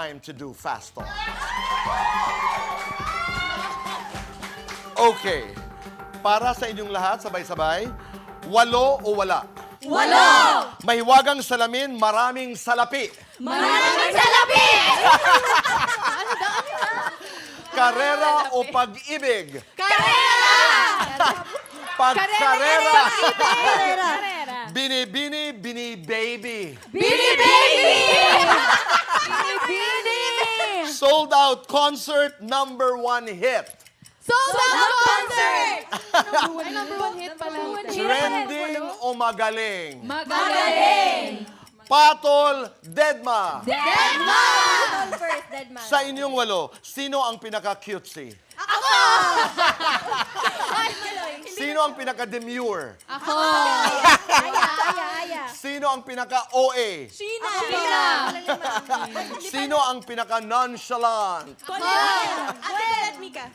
time to do fast talk. Okay. Para sa inyong lahat, sabay-sabay, 8 o wala? 8! Mahiwagang salamin, maraming salapi. Maraming salapi! Karera o pag-ibig? Karera! Pagkarera. Karera! Bini-bini, bini-baby. Bini baby! Bini! Sold out concert #1 hit. Sold out concert! Ay, number 1 hit pala. Trending o magaling? Magaling! Patol, Deadma. Deadma! First, dead man. Sa inyong 8, sino ang pinaka-cutesy? Ako! Sino ang pinaka-demure? Ako! Aya. Sino ang pinaka-OA? Sina! Sino ang pinaka-nonchalant? Ate Mika.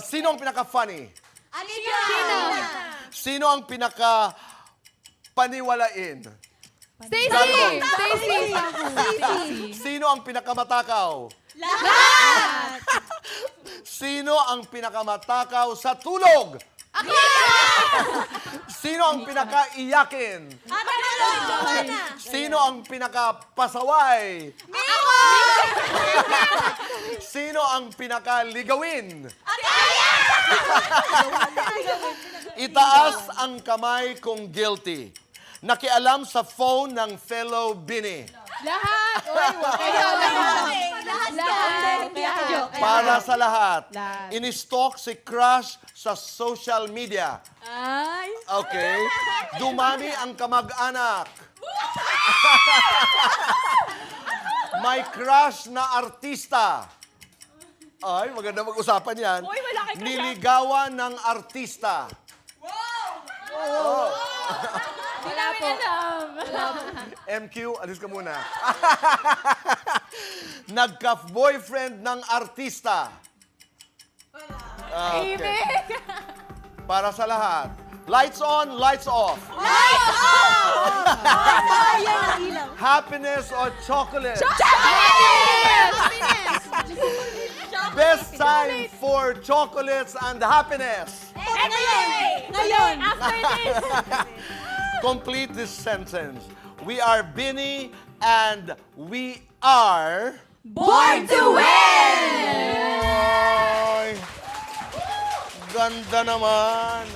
Sino ang pinaka-funny? Sina! Sino ang pinaka-paniwalain? Stacy! Stacy! Sino ang pinakamatakaw? Lahat! Sino ang pinakamatakaw sa tulog? Ako! Sino ang pinakaiyakin? Ate Sino ang pinakapasaway? Ako! Sino ang pinakaligawin? Itaas ang kamay kung guilty. Nakialam sa phone ng fellow Bini. Lahat! Lahat! Para sa lahat, in-stalk si Crush sa social media. Ay! Okay? Dumami ang kamag-anak. May crush na artista. Ay, maganda mag-usapan yan. Uy, wala kay crush, Niligawan ng artista. Di namin alam. MQ, alis ka muna. Nagka-boyfriend ng artista. Okay. Para sa lahat. Lights on, lights off. Lights off! Happiness or chocolate? Happiness! Best time for chocolates and happiness. Ngayon! After this! Complete this sentence. We are Bini and we are... Born to win! Ay, ganda naman.